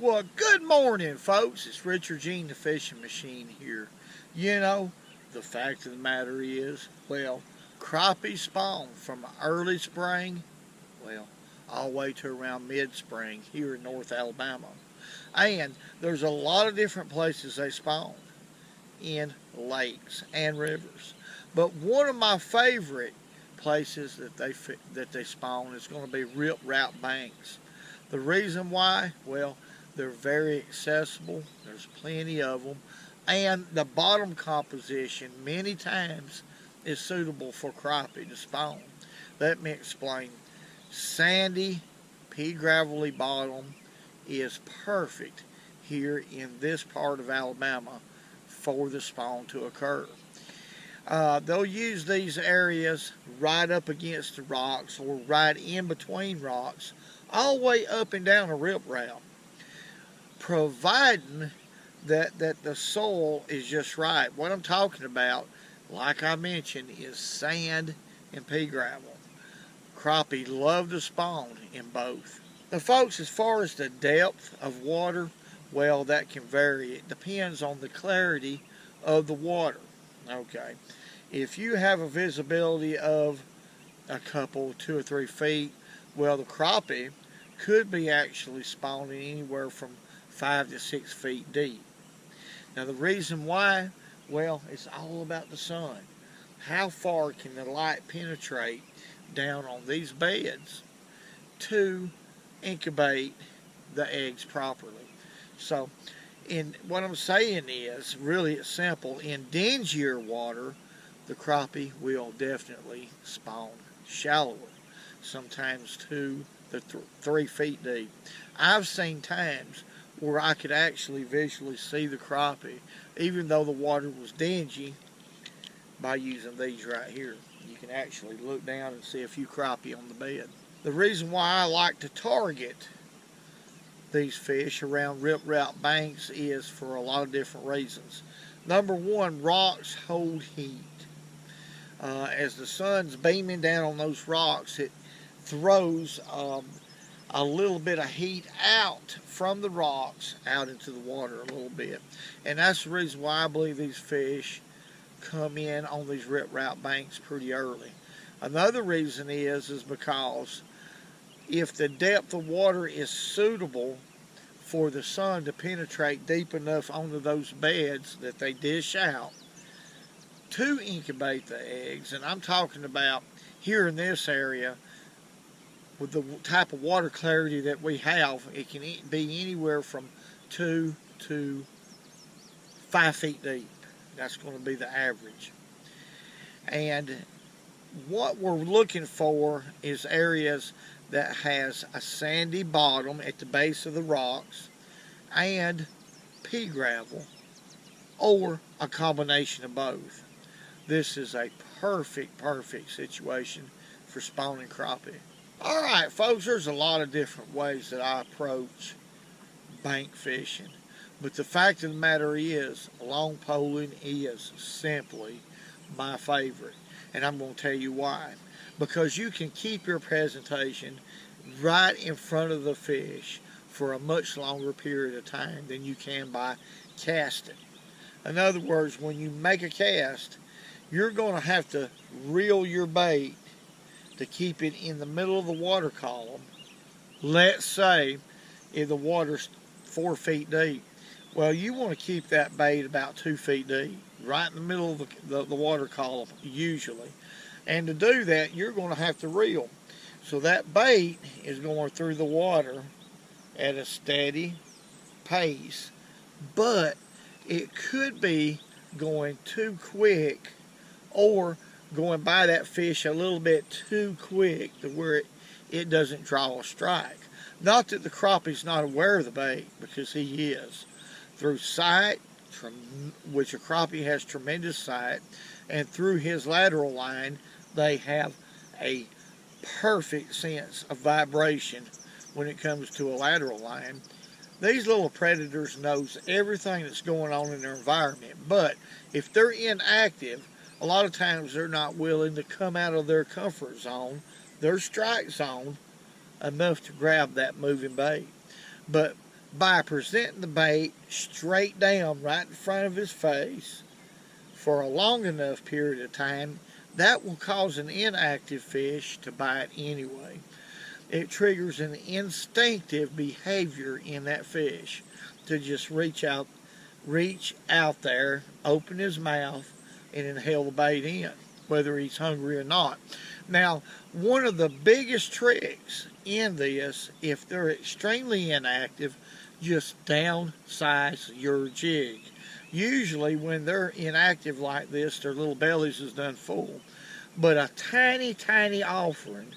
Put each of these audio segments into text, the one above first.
Well, good morning, folks. It's Richard the Fishing Machine here. You know, the fact of the matter is, well, crappie spawn from early spring, well, all the way to around mid-spring here in North Alabama. And there's a lot of different places they spawn in lakes and rivers. But one of my favorite places that they spawn is going to be riprap banks. The reason why, well, they're very accessible. There's plenty of them, and the bottom composition many times is suitable for crappie to spawn. Let me explain. Sandy, pea gravelly bottom is perfect here in this part of Alabama for the spawn to occur. They'll use these areas right up against the rocks or right in between rocks, all the way up and down a riprap, providing that the soil is just right. What I'm talking about, like I mentioned, is sand and pea gravel. Crappie love to spawn in both. Now, folks, as far as the depth of water, well, that can vary. It depends on the clarity of the water. Okay, if you have a visibility of a couple, 2 or 3 feet, well, the crappie could be actually spawning anywhere from 5 to 6 feet deep. Now, the reason why, well, it's all about the sun. How far can the light penetrate down on these beds to incubate the eggs properly? So, what I'm saying is, really it's simple. In dingier water, the crappie will definitely spawn shallower, sometimes 2 to 3 feet deep. I've seen times where I could actually visually see the crappie, even though the water was dingy, by using these right here. You can actually look down and see a few crappie on the bed. The reason why I like to target these fish around riprap banks is for a lot of different reasons. Number one, rocks hold heat. As the sun's beaming down on those rocks, it throws a little bit of heat out from the rocks out into the water a little bit. And that's the reason why I believe these fish come in on these riprap banks pretty early. Another reason is because if the depth of water is suitable for the sun to penetrate deep enough onto those beds that they dish out to incubate the eggs, and I'm talking about here in this area, with the type of water clarity that we have, it can be anywhere from 2 to 5 feet deep. That's going to be the average. And what we're looking for is areas that has a sandy bottom at the base of the rocks and pea gravel, or a combination of both. This is a perfect situation for spawning crappie. Alright, folks, there's a lot of different ways that I approach bank fishing, but the fact of the matter is, long poling is simply my favorite, and I'm going to tell you why. Because you can keep your presentation right in front of the fish for a much longer period of time than you can by casting. In other words, when you make a cast, you're going to have to reel your bait to keep it in the middle of the water column. Let's say if the water's 4 feet deep, well, you want to keep that bait about 2 feet deep, right in the middle of the water column, usually. And to do that, you're going to have to reel. So that bait is going through the water at a steady pace, but it could be going too quick or going by that fish a little bit too quick to where it doesn't draw a strike. Not that the crappie's not aware of the bait, because he is. Through sight, which a crappie has tremendous sight, and through his lateral line, they have a perfect sense of vibration when it comes to a lateral line. These little predators knows everything that's going on in their environment, but if they're inactive, a lot of times they're not willing to come out of their comfort zone, their strike zone, enough to grab that moving bait. But by presenting the bait straight down right in front of his face for a long enough period of time, that will cause an inactive fish to bite anyway. It triggers an instinctive behavior in that fish to just reach out there, open his mouth, and inhale the bait in, whether he's hungry or not. Now, one of the biggest tricks in this, if they're extremely inactive, just downsize your jig. Usually when they're inactive like this, their little bellies is done full. But a tiny, tiny offering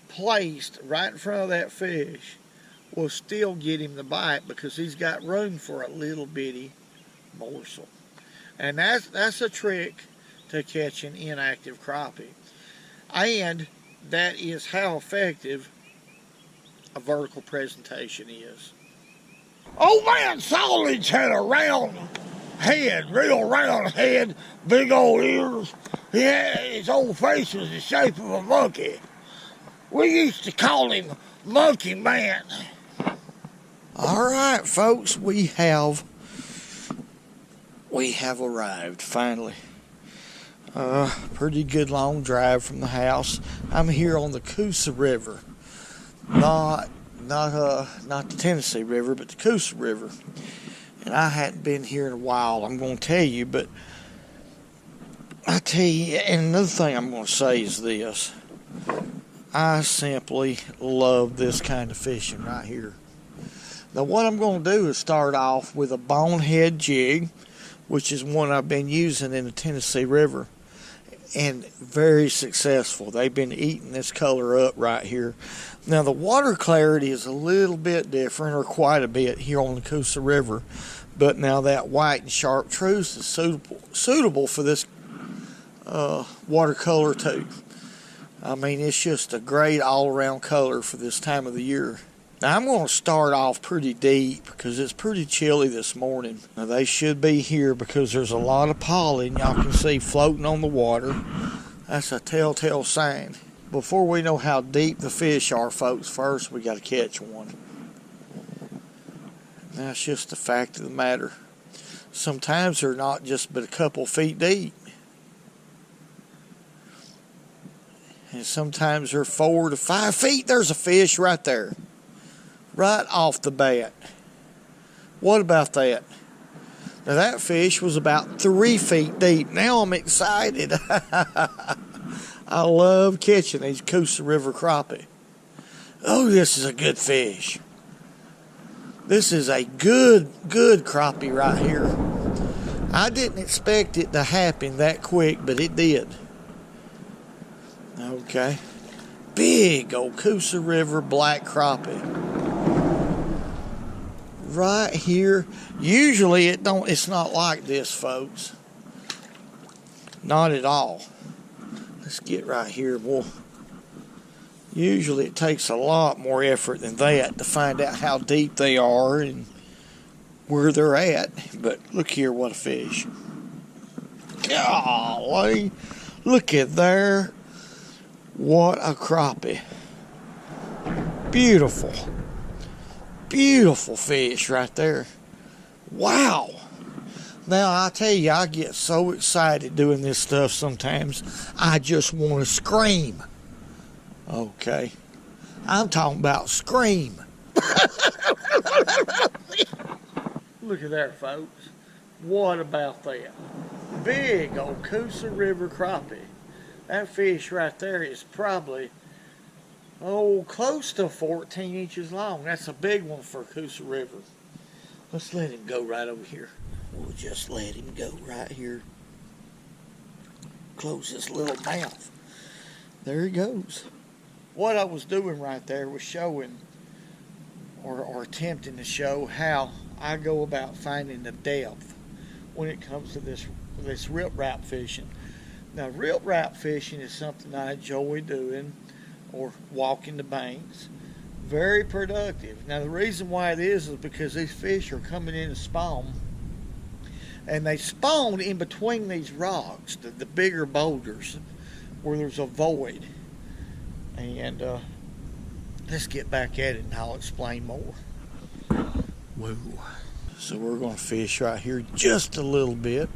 placed right in front of that fish will still get him the bite because he's got room for a little bitty morsel. And that's a trick to catch an inactive crappie. And that is how effective a vertical presentation is. Old man Solidge had a round head, real round head, big old ears. His whole face was the shape of a monkey. We used to call him Monkey Man. All right, folks, we have arrived finally. Pretty good long drive from the house. I'm here on the Coosa River, not the Tennessee River, but the Coosa River. And I hadn't been here in a while, I'm going to tell you, but I tell you, and another thing I'm going to say is this. I simply love this kind of fishing right here. Now what I'm going to do is start off with a bonehead jig, which is one I've been using in the Tennessee River, and very successful. They've been eating this color up right here. Now the water clarity is a little bit different, or quite a bit, here on the Coosa River, but now that white and chartreuse is suitable for this watercolor too. I mean, it's just a great all-around color for this time of the year. Now, I'm going to start off pretty deep because it's pretty chilly this morning. Now, they should be here because there's a lot of pollen y'all can see floating on the water. That's a telltale sign. Before we know how deep the fish are, folks, first we got to catch one. That's just the fact of the matter. Sometimes they're not just but a couple feet deep. And sometimes they're 4 to 5 feet. There's a fish right there. Right off the bat. What about that? Now that fish was about 3 feet deep. Now I'm excited. I love catching these Coosa River crappie. Oh, this is a good fish. This is a good crappie right here. I didn't expect it to happen that quick, but it did. Okay. Big old Coosa River black crappie. Right here. Usually it's not like this, folks. Not at all. Let's get right here, boy. Usually it takes a lot more effort than that to find out how deep they are and where they're at. But look here, what a fish. Golly. Look at there. What a crappie. Beautiful. Beautiful fish right there. Wow. Now, I tell you, I get so excited doing this stuff sometimes, I just want to scream. Okay. I'm talking about scream. Look at there, folks. What about that? Big old Coosa River crappie. That fish right there is probably, close to 14 inches long. That's a big one for Coosa River. Let's let him go right over here. We'll just let him go right here. Close his little mouth. There he goes. What I was doing right there was showing, or attempting to show, how I go about finding the depth when it comes to this rip-rap fishing. Now, rip-rap fishing is something I enjoy doing, or walking the banks. Very productive. Now, the reason why it is because these fish are coming in to spawn, and they spawn in between these rocks, the bigger boulders, where there's a void. And let's get back at it and I'll explain more. Woo. So we're going to fish right here just a little bit.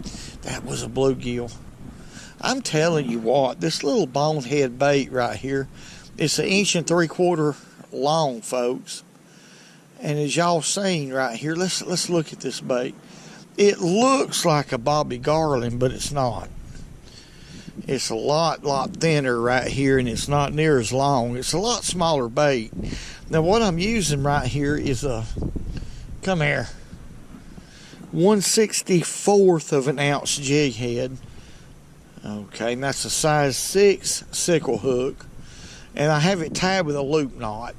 That was a bluegill. I'm telling you what, this little bonehead bait right here, it's 1 3/4 inches long, folks. And as y'all seen right here, let's look at this bait. It looks like a Bobby Garland, but it's not. It's a lot thinner right here, and it's not near as long. It's a lot smaller bait. Now what I'm using right here is a, come here, 1/64 of an ounce jig head. Okay, and that's a size 6 sickle hook. And I have it tied with a loop knot.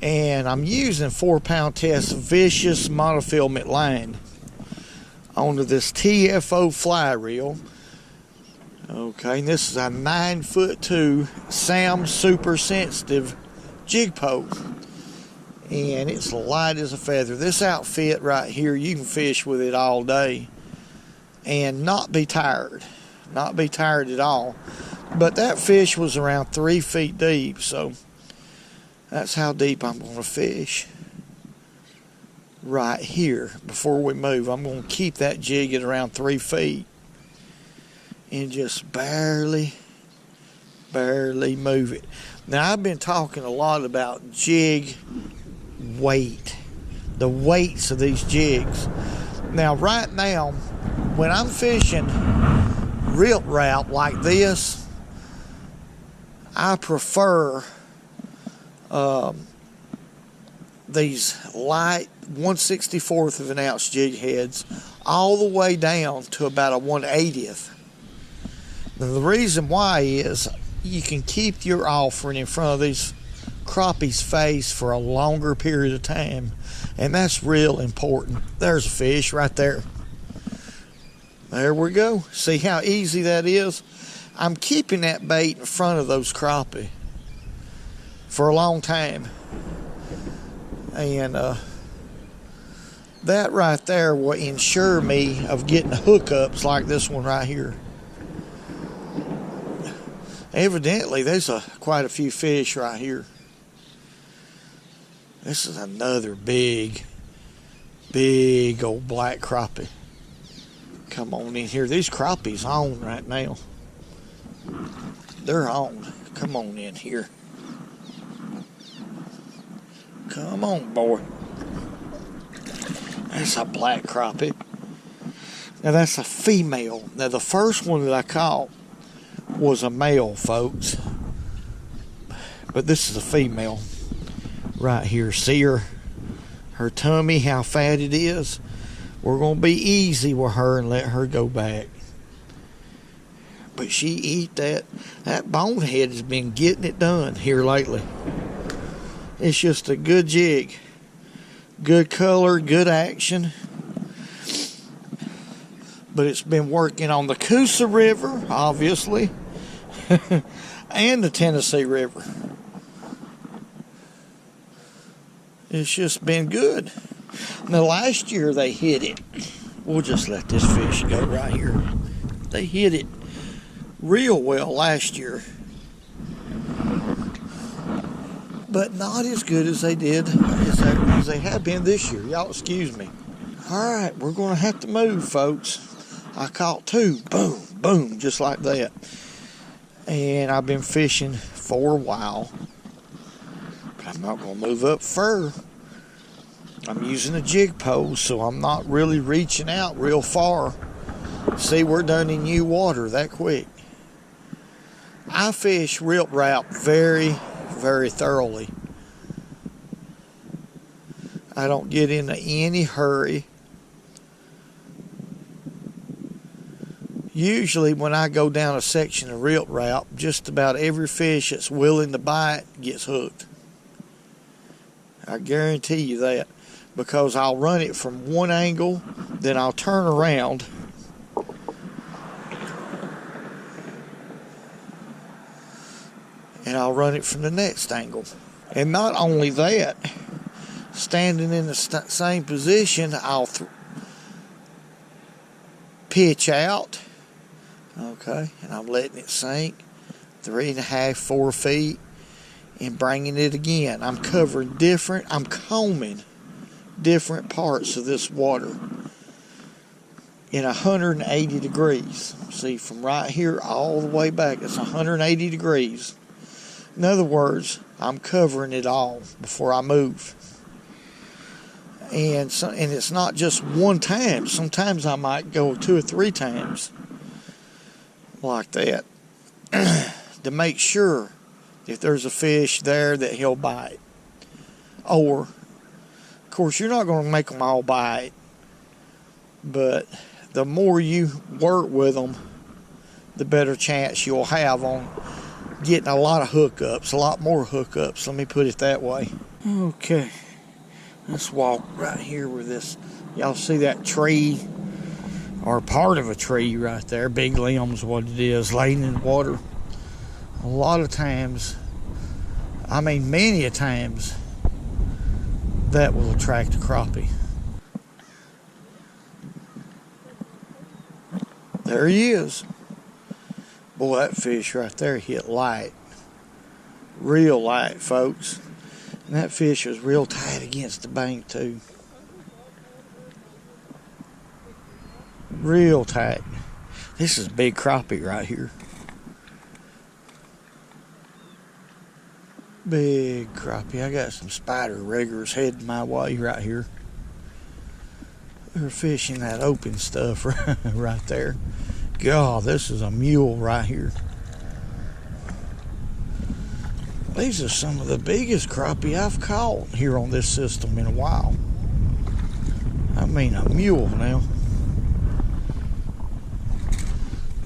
And I'm using 4-pound test vicious monofilament line onto this TFO fly reel. Okay, and this is a 9'2" Sam Super Sensitive jig pole. And it's light as a feather. This outfit right here, you can fish with it all day and not be tired. Not be tired at all. But that fish was around 3 feet deep, so that's how deep I'm going to fish. Right here, before we move, I'm going to keep that jig at around 3 feet and just barely move it. Now, I've been talking a lot about jig weight, the weights of these jigs. Now, right now, when I'm fishing rip wrap like this, I prefer these light 1/64 of an ounce jig heads all the way down to about a 1/80. Now, the reason why is you can keep your offering in front of these crappie's face for a longer period of time, and that's real important. There's a fish right there. There we go. See how easy that is? I'm keeping that bait in front of those crappie for a long time. And that right there will ensure me of getting hookups like this one right here. Evidently, there's quite a few fish right here. This is another big old black crappie. Come on in here. These crappies on right now. They're on. Come on in here. Come on, boy. That's a black crappie. Now that's a female. Now the first one that I caught was a male, folks. But this is a female right here. See her tummy, how fat it is? We're going to be easy with her and let her go back. But she eat that. That bonehead has been getting it done here lately. It's just a good jig. Good color, good action. But it's been working on the Coosa River, obviously, and the Tennessee River. It's just been good. Now, last year they hit it. We'll just let this fish go right here. They hit it real well last year, but not as good as they did as they have been this year. Y'all excuse me. All right, we're going to have to move, folks. I caught 2, boom, boom, just like that. And I've been fishing for a while. But I'm not going to move up fur. I'm using a jig pole, so I'm not really reaching out real far. See, we're done in new water that quick. I fish rip wrap very thoroughly. I don't get into any hurry. Usually when I go down a section of rip wrap, just about every fish that's willing to bite gets hooked. I guarantee you that, because I'll run it from one angle, then I'll turn around and I'll run it from the next angle. And not only that, standing in the same position, I'll pitch out, okay, and I'm letting it sink 3.5, 4 feet, and bringing it again. I'm covering different, I'm combing different parts of this water in 180 degrees. See, from right here all the way back, it's 180 degrees. In other words, I'm covering it all before I move. And it's not just one time. Sometimes I might go 2 or 3 times like that to make sure if there's a fish there that he'll bite. Or, of course, you're not going to make them all bite, but the more you work with them, the better chance you'll have on getting a lot of hookups, a lot more hookups, let me put it that way. Okay, let's walk right here with this. Y'all see that tree, or part of a tree right there, big limbs, what it is, laying in the water. A lot of times, I mean many a times, that will attract a crappie. There he is. Boy, that fish right there hit light. Real light, folks. And that fish was real tight against the bank, too. Real tight. This is a big crappie right here. Big crappie. I got some spider riggers heading my way right here. They're fishing that open stuff right there. God, this is a mule right here. These are some of the biggest crappie I've caught here on this system in a while. I mean a mule now.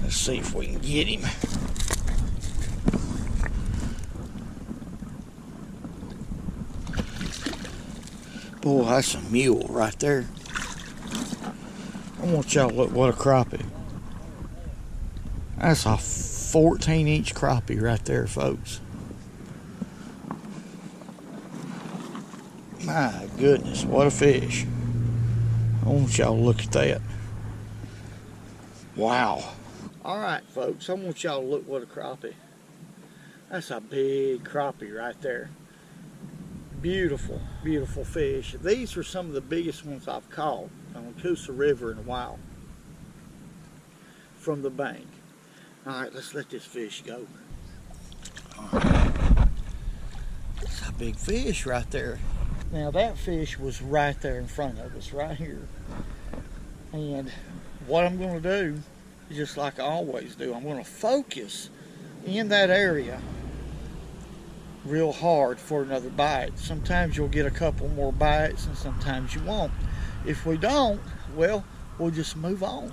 Let's see if we can get him. Boy, that's a mule right there. I want y'all to look what a crappie. That's a 14-inch crappie right there, folks. My goodness, what a fish. I want y'all to look at that. Wow. All right, folks, I want y'all to look what a crappie. That's a big crappie right there. Beautiful, beautiful fish. These are some of the biggest ones I've caught on Coosa River in a while from the bank. All right, let's let this fish go. That's a big fish right there. Now that fish was right there in front of us, right here. And what I'm going to do is just like I always do. I'm going to focus in that area real hard for another bite. Sometimes you'll get a couple more bites and sometimes you won't. If we don't, well, we'll just move on.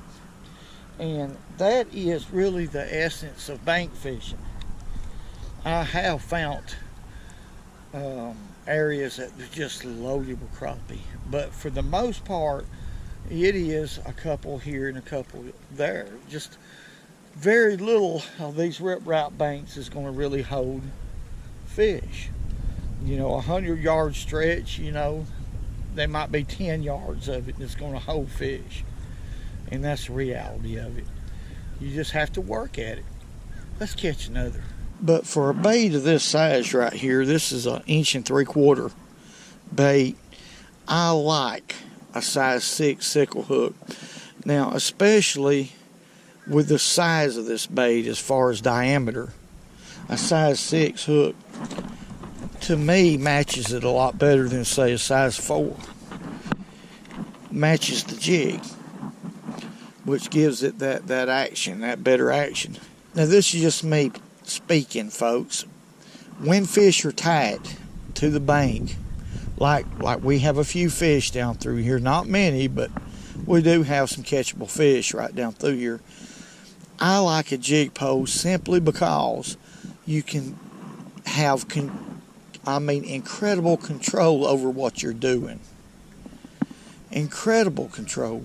And that is really the essence of bank fishing. I have found areas that are just loaded with crappie, but for the most part it is a couple here and a couple there. Just very little of these riprap banks is going to really hold fish. You know, 100-yard stretch, you know, there might be 10 yards of it that's going to hold fish, and that's the reality of it. You just have to work at it. Let's catch another. But for a bait of this size right here, this is an 1 3/4 bait. I like a size 6 sickle hook. Now, especially with the size of this bait as far as diameter, a size 6 hook to me matches it a lot better than, say, a size 4. Matches the jig, which gives it that action, that better action. Now, this is just me speaking, folks. When fish are tight to the bank, like we have a few fish down through here, not many, but we do have some catchable fish right down through here. I like a jig pole simply because you can have incredible control over what you're doing. Incredible control.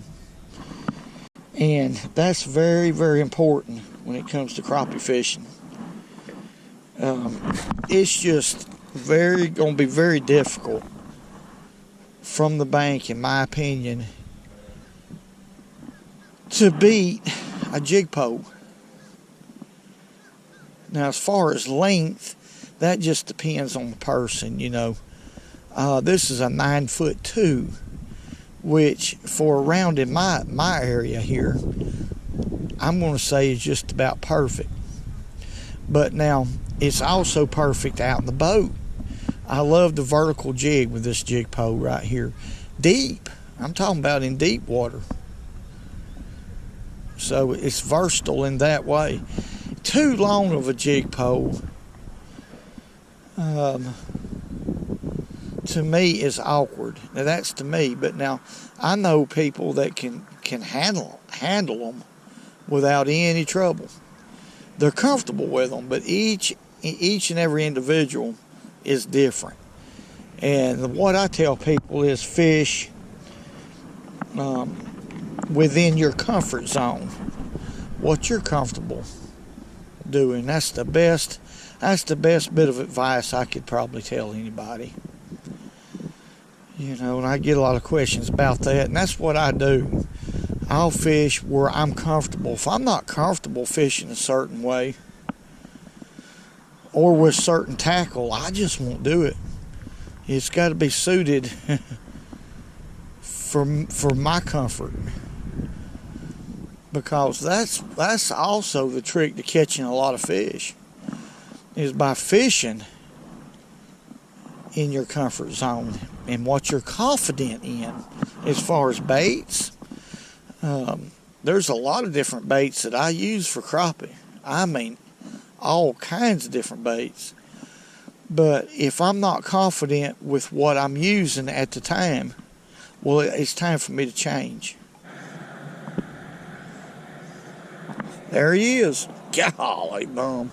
And that's very, very important when it comes to crappie fishing. It's just going to be very difficult from the bank, in my opinion, to beat a jig pole. Now, as far as length, that just depends on the person, you know. This is a 9'2" which for around in my area here, I'm going to say is just about perfect. But now, it's also perfect out in the boat. I love the vertical jig with this jig pole right here. Deep. I'm talking about in deep water. So it's versatile in that way. Too long of a jig pole, to me, is awkward. Now that's to me, but now I know people that can handle them without any trouble. They're comfortable with them, but each and every individual is different. And what I tell people is fish within your comfort zone, what you're comfortable doing. That's the best bit of advice I could probably tell anybody. You know, and I get a lot of questions about that, and that's what I do. I'll fish where I'm comfortable. If I'm not comfortable fishing a certain way or with certain tackle, I just won't do it. It's got to be suited for my comfort, because that's also the trick to catching a lot of fish, is by fishing in your comfort zone and what you're confident in. As far as baits, there's a lot of different baits that I use for crappie. I mean, all kinds of different baits. But if I'm not confident with what I'm using at the time, well, it's time for me to change. There he is. Golly bum.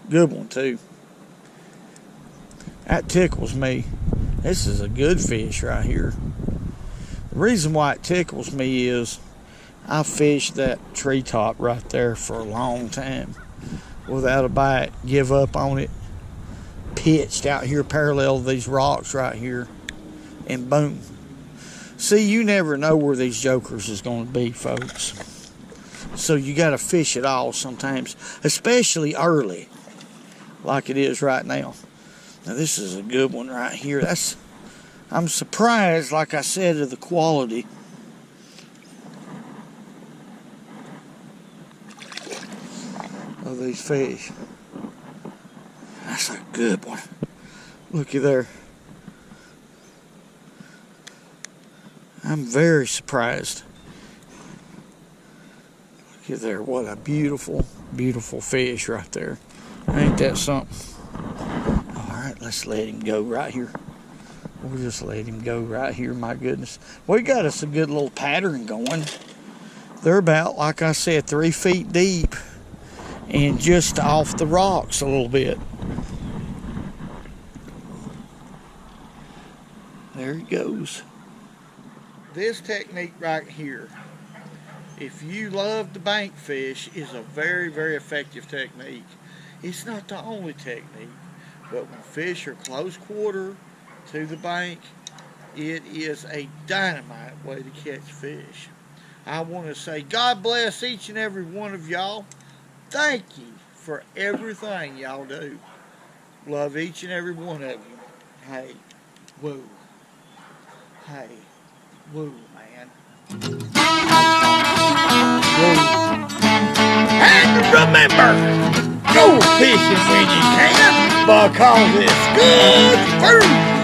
Good one, too. That tickles me. This is a good fish right here. The reason why it tickles me is I fished that treetop right there for a long time without a bite. Give up on it. Pitched out here parallel to these rocks right here. And boom. See, you never know where these jokers is going to be, folks. So you got to fish it all sometimes, especially early, like it is right now. Now this is a good one right here. I'm surprised, like I said, of the quality. Of these fish. That's a good one. Looky there. I'm very surprised. Look at there. What a beautiful, beautiful fish right there. Ain't that something? Alright, let's let him go right here. We'll just let him go right here, my goodness. We got us a good little pattern going. They're about, like I said, 3 feet deep. And just off the rocks a little bit. There he goes. This technique right here, if you love to bank fish, is a very, very effective technique. It's not the only technique, but when fish are close quarter to the bank, it is a dynamite way to catch fish. I want to say God bless each and every one of y'all. Thank you for everything y'all do. Love each and every one of you. Hey, woo. Hey, woo, man. Woo. And remember, go fishing when you can, because it's good food.